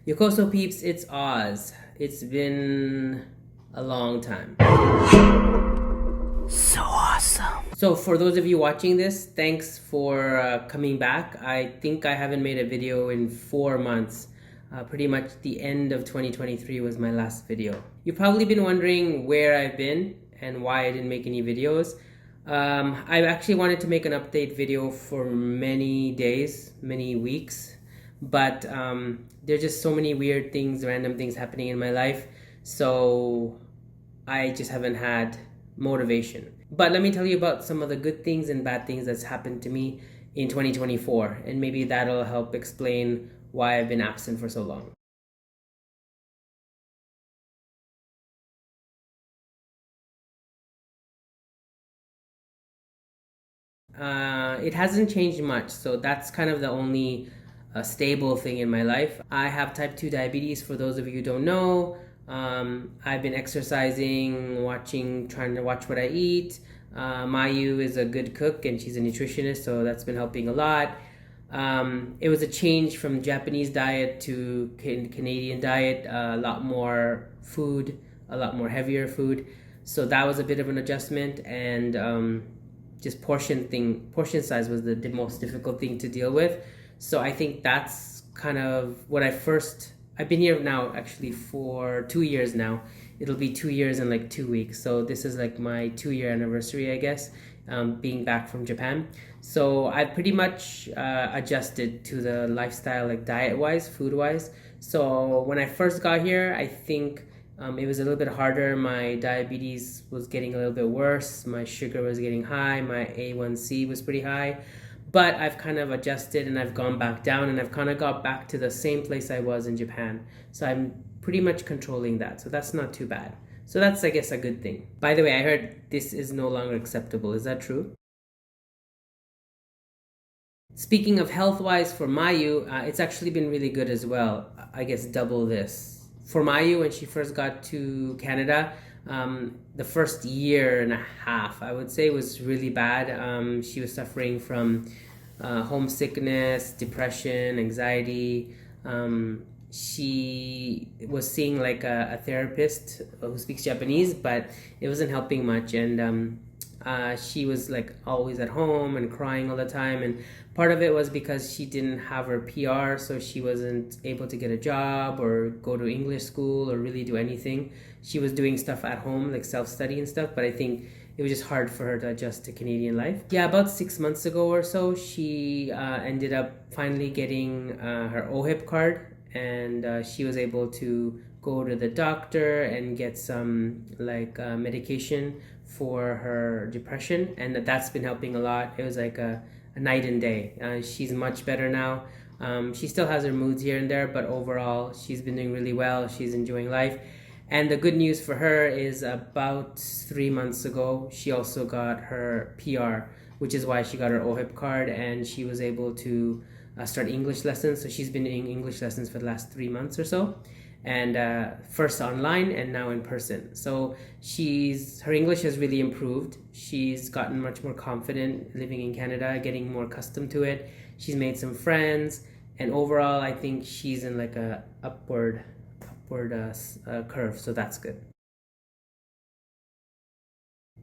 Yokoso peeps, it's Oz. It's been a long time. So awesome. So for those of you watching this, thanks for coming back. I think I haven't made a video in 4 months. Pretty much the end of 2023 was my last video. You've probably been wondering where I've been and why I didn't make any videos. I actually wanted to make an update video for many days, many weeks, but there's just so many weird things, random things happening in my life, so I just haven't had motivation. But let me tell you about some of the good things and bad things that's happened to me in 2024, and maybe that'll help explain why I've been absent for so long. It hasn't changed much, so that's kind of the only stable thing in my life. I have type 2 diabetes, for those of you who don't know. I've been exercising, trying to watch what I eat. Mayu is a good cook and she's a nutritionist, so that's been helping a lot. It was a change from Japanese diet to Canadian diet, a lot more food, a lot more heavier food. So that was a bit of an adjustment, and just portion size was the most difficult thing to deal with. So I think that's kind of what I've been here now actually for 2 years now. It'll be 2 years in like 2 weeks, so this is like my 2-year anniversary, I guess, being back from Japan. So I've pretty much adjusted to the lifestyle, like diet wise, food wise. So when I first got here, I think it was a little bit harder. My diabetes was getting a little bit worse. My sugar was getting high. My A1C was pretty high. But I've kind of adjusted and I've gone back down, and I've kind of got back to the same place I was in Japan. So I'm pretty much controlling that. So that's not too bad. So that's, I guess, a good thing. By the way, I heard this is no longer acceptable. Is that true? Speaking of health-wise for Mayu, it's actually been really good as well. I guess double this. For Mayu, when she first got to Canada, the first year and a half, I would say, was really bad. She was suffering from homesickness, depression, anxiety. She was seeing like a therapist who speaks Japanese, but it wasn't helping much, and she was like always at home and crying all the time, and part of it was because she didn't have her PR, so she wasn't able to get a job or go to English school or really do anything. She was doing stuff at home, like self-study and stuff, but I think it was just hard for her to adjust to Canadian life. Yeah, about 6 months ago or so, she ended up finally getting her OHIP card, and she was able to go to the doctor and get some like medication for her depression, and that's been helping a lot. It was like a night and day. She's much better now. She still has her moods here and there, but overall she's been doing really well. She's enjoying life. And the good news for her is about 3 months ago, she also got her PR, which is why she got her OHIP card, and she was able to start English lessons. So she's been doing English lessons for the last 3 months or so, and first online and now in person. So her English has really improved. She's gotten much more confident living in Canada, getting more accustomed to it. She's made some friends, and overall I think she's in like a upward curve, so that's good.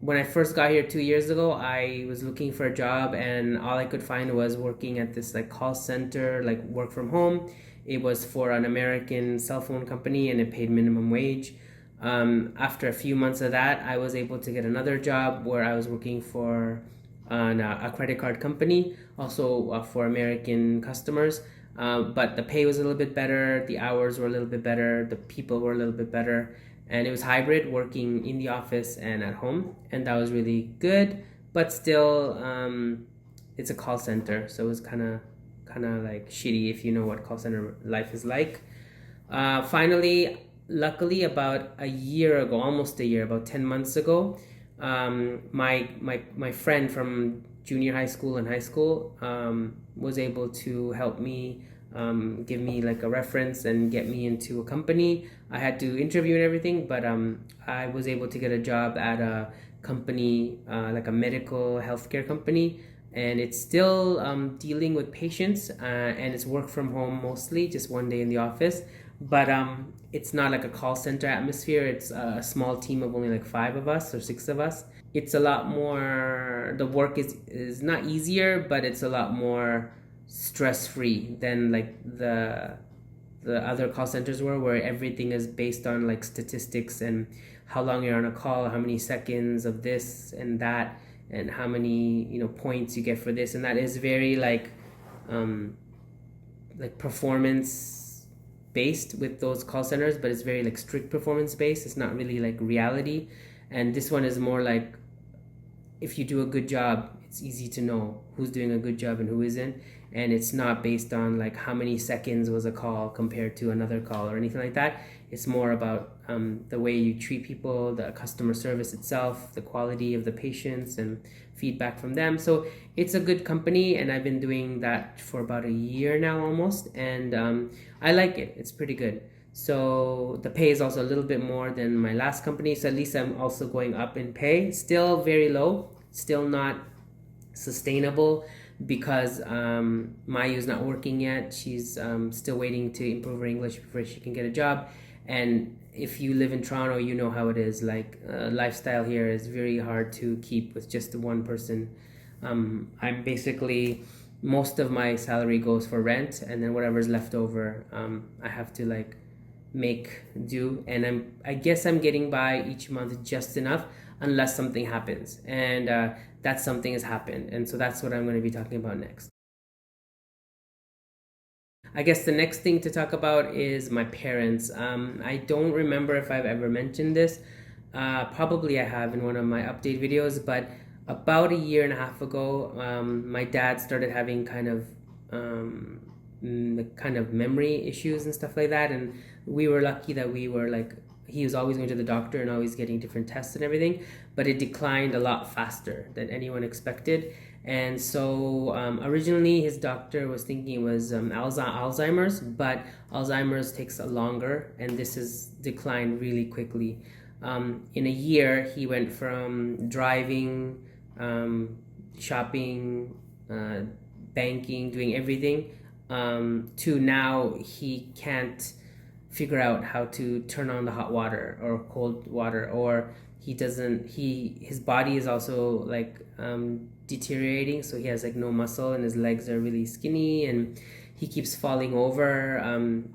When I first got here 2 years ago, I was looking for a job, and all I could find was working at this like call center, like work from home. It was for an American cell phone company, and it paid minimum wage. After a few months of that, I was able to get another job where I was working for a credit card company, also for American customers. But the pay was a little bit better, the hours were a little bit better, the people were a little bit better, and it was hybrid, working in the office and at home, and that was really good. But still, it's a call center, so it was kind of like shitty, if you know what call center life is like. Finally, luckily, about a year ago, almost a year, about 10 months ago, my friend from junior high school and high school was able to help me, give me like a reference and get me into a company. I had to interview and everything, but I was able to get a job at a company, like a medical healthcare company, and it's still dealing with patients, and it's work from home mostly, just one day in the office. but it's not like a call center atmosphere. It's a small team of only like 5 of us or 6 of us. It's a lot more, the work is not easier, but it's a lot more stress free than like the other call centers were, where everything is based on like statistics and how long you're on a call, how many seconds of this and that, and how many points you get for this and that. Is very um like performance based with those call centers, but it's very like strict performance based. It's not really like reality. And this one is more like, if you do a good job, it's easy to know who's doing a good job and who isn't. And it's not based on like how many seconds was a call compared to another call or anything like that. It's more about the way you treat people, the customer service itself, the quality of the patients, and feedback from them. So it's a good company, and I've been doing that for about a year now almost, and I like it. It's pretty good. So the pay is also a little bit more than my last company, so at least I'm also going up in pay. Still very low, still not sustainable, because Mayu's not working yet. She's still waiting to improve her English before she can get a job. And if you live in Toronto, you know how it is. Like lifestyle here is very hard to keep with just one person. I'm basically, most of my salary goes for rent, and then whatever's left over, I have to like make do. And I guess I'm getting by each month just enough, unless something happens, and that something has happened, and so that's what I'm going to be talking about next. I guess the next thing to talk about is my parents. I don't remember if I've ever mentioned this. Probably I have in one of my update videos, but about a year and a half ago, my dad started having kind of memory issues and stuff like that. And we were lucky that we were like, he was always going to the doctor and always getting different tests and everything, but it declined a lot faster than anyone expected. And so originally his doctor was thinking it was Alzheimer's, but Alzheimer's takes a longer, and this has declined really quickly. In a year, he went from driving, shopping, banking, doing everything, to now he can't figure out how to turn on the hot water or cold water, or he doesn't, his body is also like deteriorating, so he has like no muscle and his legs are really skinny, and he keeps falling over.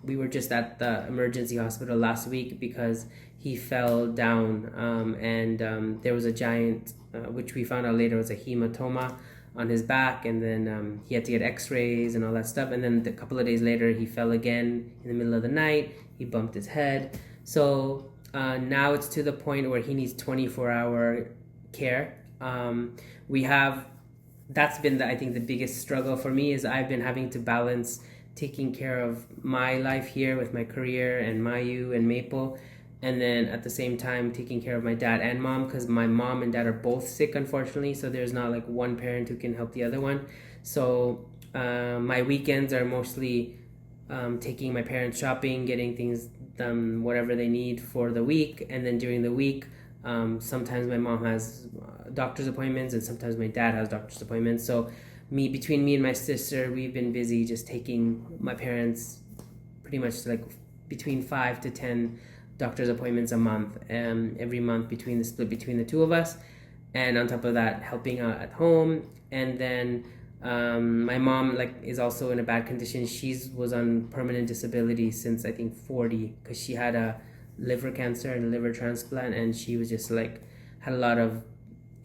We were just at the emergency hospital last week because he fell down, and there was a giant, which we found out later was a hematoma on his back, and then he had to get x-rays and all that stuff. And then a couple of days later he fell again in the middle of the night. He bumped his head. So now it's to the point where he needs 24-hour care. We have, that's been I think the biggest struggle for me, is I've been having to balance taking care of my life here with my career and Mayu and Maple, and then at the same time taking care of my dad and mom, because my mom and dad are both sick, unfortunately, so there's not like one parent who can help the other one. So my weekends are mostly taking my parents shopping, getting things done, whatever they need for the week. And then during the week, sometimes my mom has doctor's appointments, and sometimes my dad has doctor's appointments. So between me and my sister, we've been busy just taking my parents pretty much like between 5 to 10 doctor's appointments a month, every month, between the split between the two of us. And on top of that, helping out at home. And then my mom is also in a bad condition. She was on permanent disability since I think 40, because she had a liver cancer and a liver transplant, and she was just had a lot of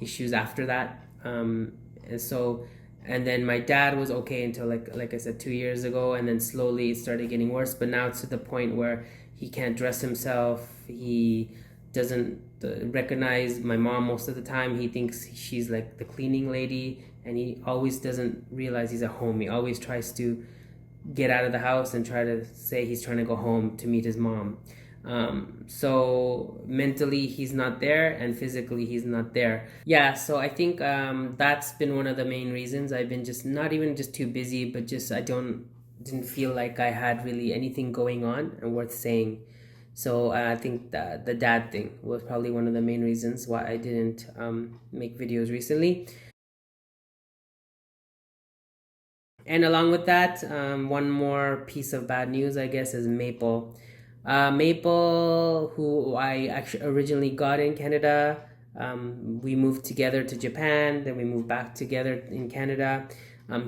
issues after that. And then my dad was okay until like I said 2 years ago, and then slowly it started getting worse. But now it's to the point where he can't dress himself. He doesn't recognize my mom most of the time. He thinks she's like the cleaning lady, and he always doesn't realize he's at home. He always tries to get out of the house and try to say he's trying to go home to meet his mom. So mentally he's not there, and physically he's not there. Yeah, so I think that's been one of the main reasons. I've been just not even just too busy, but just didn't feel like I had really anything going on and worth saying. So I think that the dad thing was probably one of the main reasons why I didn't make videos recently. And along with that, one more piece of bad news, I guess, is Maple. Maple, who I actually originally got in Canada, we moved together to Japan, then we moved back together in Canada.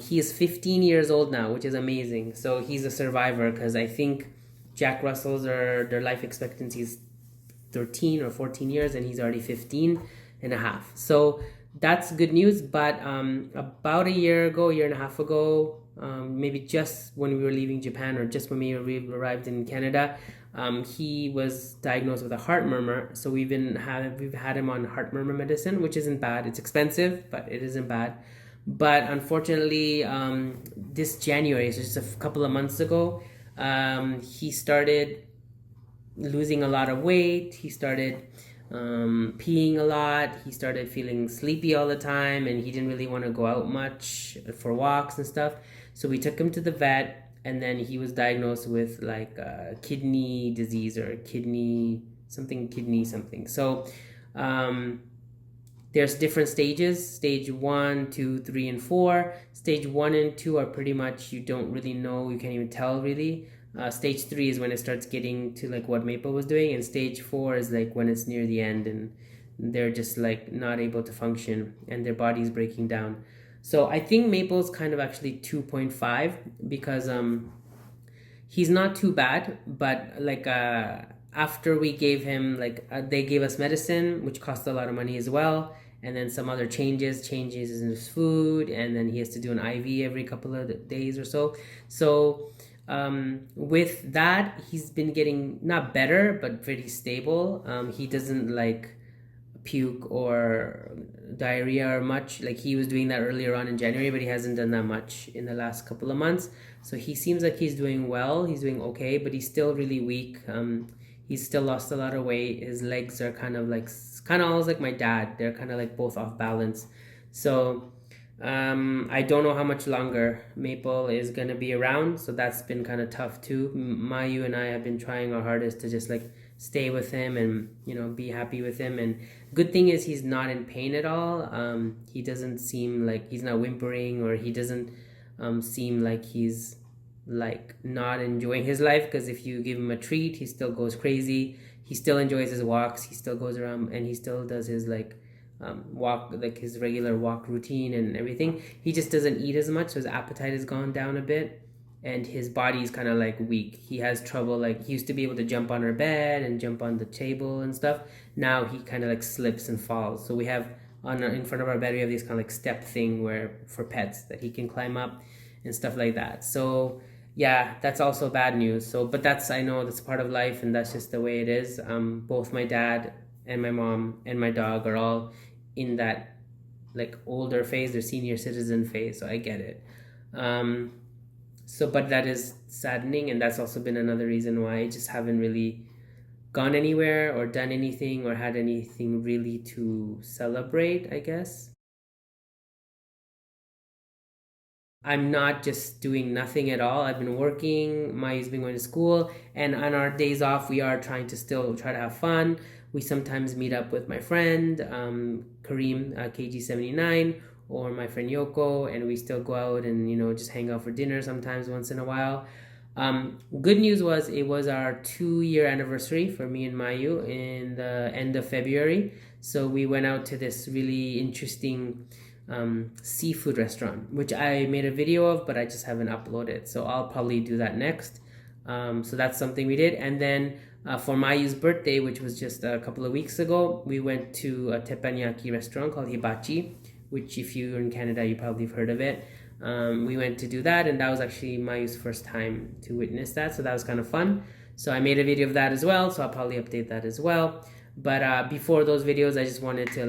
He is 15 years old now, which is amazing. So he's a survivor because I think Jack Russells are their life expectancy is 13 or 14 years, and he's already 15 and a half. So that's good news. But about a year and a half ago, maybe just when we were leaving Japan or just when we arrived in Canada, he was diagnosed with a heart murmur. So we've had him on heart murmur medicine, which isn't bad. It's expensive, but it isn't bad. But unfortunately, this January, so just a couple of months ago, he started losing a lot of weight. He started peeing a lot. He started feeling sleepy all the time, and he didn't really want to go out much for walks and stuff. So we took him to the vet, and then he was diagnosed with like kidney disease or kidney something. So there's different stages: stage 1, 2, 3, and 4. Stage 1 and 2 are pretty much, you don't really know, you can't even tell really. Stage 3 is when it starts getting to like what Maple was doing, and stage 4 is like when it's near the end and they're just like not able to function and their body's breaking down. So I think Maple's kind of actually 2.5 because he's not too bad, but like after we gave him like they gave us medicine, which cost a lot of money as well, and then some other changes in his food, and then he has to do an IV every couple of days or so. So with that, he's been getting not better but pretty stable. He doesn't like puke or diarrhea or much. Like he was doing that earlier on in January, but he hasn't done that much in the last couple of months. So he seems like he's doing well, he's doing okay, but he's still really weak. He's still lost a lot of weight. His legs are kind of almost like my dad. They're kind of like both off balance. So I don't know how much longer Maple is gonna be around, so that's been kind of tough too. Mayu and I have been trying our hardest to just like stay with him and be happy with him. And good thing is he's not in pain at all. He doesn't seem like he's not whimpering, or he doesn't seem like he's like not enjoying his life, because if you give him a treat, he still goes crazy. He still enjoys his walks. He still goes around and he still does his like walk, like his regular walk routine and everything. He just doesn't eat as much, so his appetite has gone down a bit, and his body's kind of like weak. He has trouble, like he used to be able to jump on our bed and jump on the table and stuff. Now he kind of like slips and falls. So we have in front of our bed, we have this kind of like step thing where for pets that he can climb up and stuff like that. So yeah, that's also bad news. So but I know that's part of life, and that's just the way it is. Both my dad and my mom and my dog are all in that like older phase, their senior citizen phase, so I get it. But that is saddening, and that's also been another reason why I just haven't really gone anywhere or done anything or had anything really to celebrate, I guess. I'm not just doing nothing at all. I've been working, Mayu's been going to school, and on our days off, we are trying to still try to have fun. We sometimes meet up with my friend, Kareem, KG79, or my friend Yoko, and we still go out and, just hang out for dinner sometimes once in a while. Good news was it was our 2-year anniversary for me and Mayu in the end of February. So we went out to this really interesting seafood restaurant, which I made a video of, but I just haven't uploaded. So I'll probably do that next. So that's something we did. And then for Mayu's birthday, which was just a couple of weeks ago, we went to a teppanyaki restaurant called Hibachi, which if you're in Canada, you probably have heard of it. We went to do that, and that was actually Mayu's first time to witness that, so that was kind of fun. So I made a video of that as well, so I'll probably update that as well. But before those videos, I just wanted to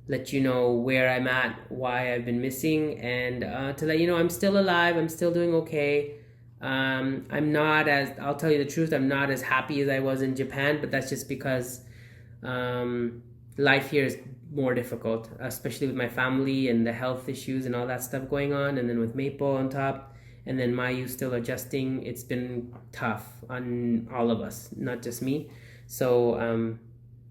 let you know where I'm at, why I've been missing, and to let you know I'm still alive, I'm still doing okay. I'll tell you the truth, I'm not as happy as I was in Japan, but that's just because life here is more difficult, especially with my family and the health issues and all that stuff going on, and then with Maple on top, and then Mayu still adjusting. It's been tough on all of us, not just me. So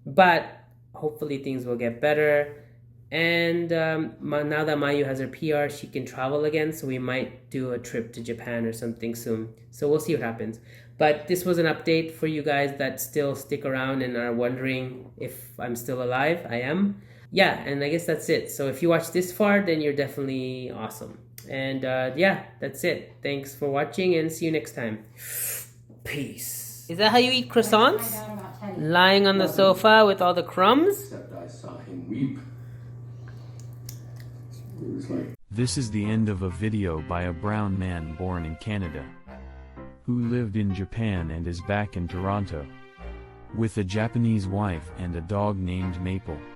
but hopefully things will get better. And now that Mayu has her PR, she can travel again, so we might do a trip to Japan or something soon. So we'll see what happens. But this was an update for you guys that still stick around and are wondering if I'm still alive. I am. Yeah, and I guess that's it. So if you watched this far, then you're definitely awesome. And yeah, that's it. Thanks for watching and see you next time. Peace. Is that how you eat croissants? Lying on the sofa with all the crumbs? Except I saw him weep. It was like... This is the end of a video by a brown man born in Canada, who lived in Japan and is back in Toronto, with a Japanese wife and a dog named Maple.